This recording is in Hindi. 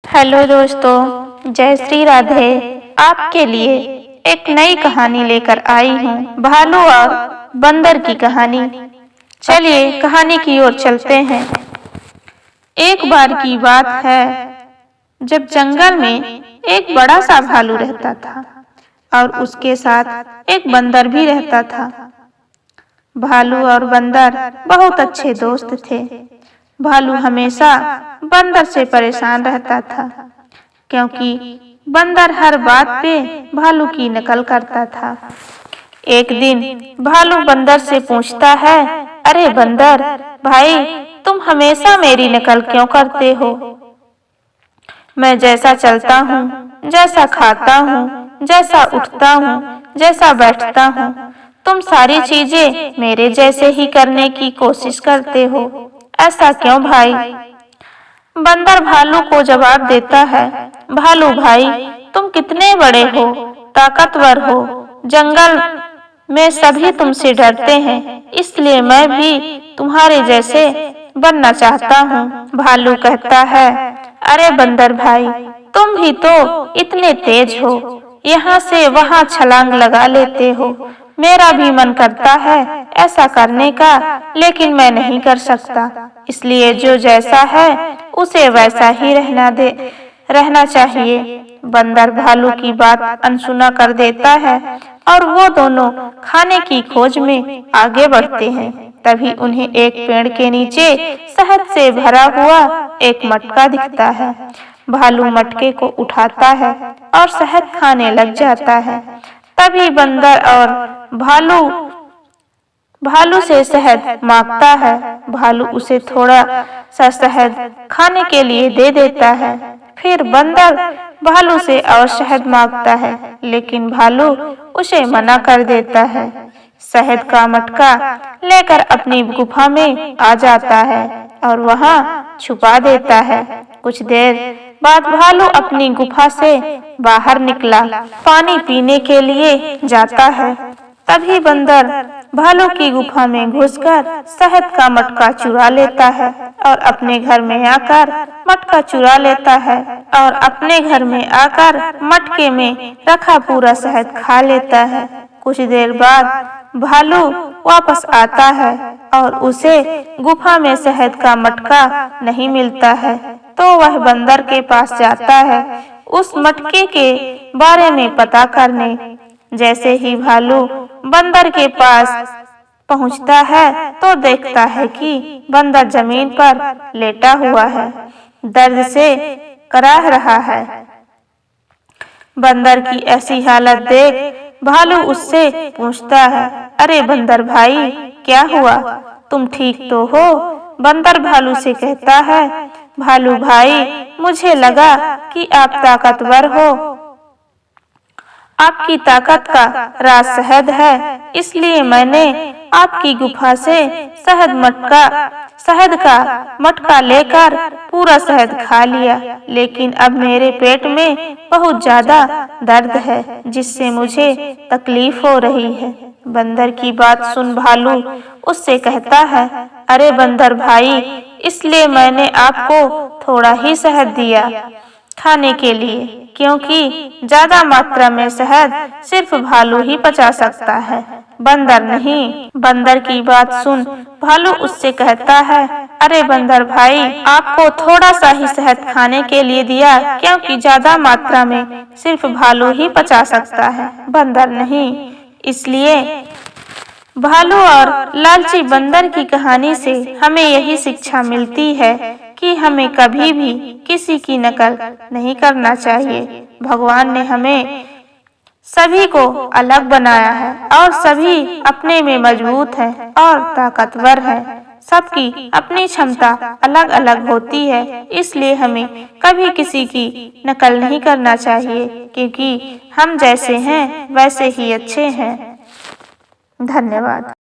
हेलो दोस्तों, जय श्री राधे। आपके लिए एक नई कहानी लेकर आई हूँ, भालू और बंदर की कहानी। चलिए कहानी की ओर चलते हैं। एक बार की बात है, जब जंगल में एक बड़ा सा भालू रहता था और उसके साथ एक बंदर भी रहता था। भालू और बंदर बहुत अच्छे दोस्त थे। भालू हमेशा बंदर से परेशान रहता था, क्योंकि बंदर हर बात पे भालू की नकल करता था। एक दिन भालू बंदर से पूछता है, अरे बंदर भाई, तुम हमेशा मेरी नकल क्यों करते हो? मैं जैसा चलता हूँ, जैसा खाता हूँ, जैसा उठता हूँ, जैसा बैठता हूँ, तुम सारी चीजें मेरे जैसे ही करने की कोशिश करते हो। ऐसा क्यों भाई? बंदर भालू को जवाब देता है, भालू भाई, तुम कितने बड़े हो, ताकतवर हो, जंगल में सभी तुमसे डरते हैं, इसलिए मैं भी तुम्हारे जैसे बनना चाहता हूँ। भालू कहता है, अरे बंदर भाई, तुम भी तो इतने तेज हो, यहाँ से वहाँ छलांग लगा लेते हो। मेरा भी मन करता है ऐसा करने का, लेकिन मैं नहीं कर सकता, इसलिए जो जैसा है उसे वैसा ही रहना चाहिए। बंदर भालू की बात अनसुना कर देता है और वो दोनों खाने की खोज में आगे बढ़ते हैं। तभी उन्हें एक पेड़ के नीचे शहद से भरा हुआ एक मटका दिखता है। भालू मटके को उठाता है और शहद खाने लग जाता है। तभी बंदर और भालू से शहद मांगता है। भालू उसे थोड़ा सा शहद खाने के लिए दे देता है। फिर बंदर भालू से और शहद मांगता है, लेकिन भालू उसे मना कर देता है। शहद का मटका लेकर अपनी गुफा में आ जाता है और वहाँ छुपा देता है। कुछ देर बाद भालू अपनी गुफा से बाहर निकला, पानी पीने के लिए जाता है। तभी बंदर भालू की गुफा में घुसकर शहद का मटका चुरा लेता है और अपने घर में आकर मटके में रखा पूरा शहद खा लेता है। कुछ देर बाद भालू वापस आता है और उसे गुफा में शहद का मटका नहीं मिलता है, तो वह बंदर के पास जाता है उस मटके के बारे में पता करने। जैसे ही भालू बंदर के पास पहुंचता है तो देखता है कि बंदर जमीन पर लेटा हुआ है, दर्द से कराह रहा है। बंदर की ऐसी हालत देख भालू उससे पूछता है, अरे बंदर भाई, क्या हुआ, तुम ठीक तो हो? बंदर भालू से कहता है, भालू भाई, मुझे लगा कि आप ताकतवर हो, आपकी ताकत का राज शहद है, इसलिए मैंने आपकी गुफा से शहद का मटका लेकर पूरा शहद खा लिया, लेकिन अब मेरे पेट में बहुत ज्यादा दर्द है, जिससे मुझे तकलीफ हो रही है। बंदर की बात सुन भालू उससे कहता है, अरे बंदर भाई, इसलिए मैंने आपको थोड़ा ही शहद दिया खाने के लिए, क्योंकि ज्यादा मात्रा में शहद सिर्फ भालू ही पचा सकता है, बंदर नहीं। बंदर की बात सुन भालू उससे कहता है, अरे बंदर भाई, आपको थोड़ा सा ही शहद खाने के लिए दिया, क्योंकि ज्यादा मात्रा में सिर्फ भालू ही पचा सकता है, बंदर नहीं। इसलिए भालू और लालची बंदर की कहानी से हमें यही शिक्षा मिलती है कि हमें कभी भी किसी की नकल नहीं करना चाहिए। भगवान ने हमें सभी को अलग बनाया है और सभी अपने में मजबूत हैं और ताकतवर हैं। सबकी अपनी क्षमता अलग अलग होती है, इसलिए हमें कभी किसी की नकल नहीं करना चाहिए, क्योंकि हम जैसे हैं वैसे ही अच्छे हैं। धन्यवाद।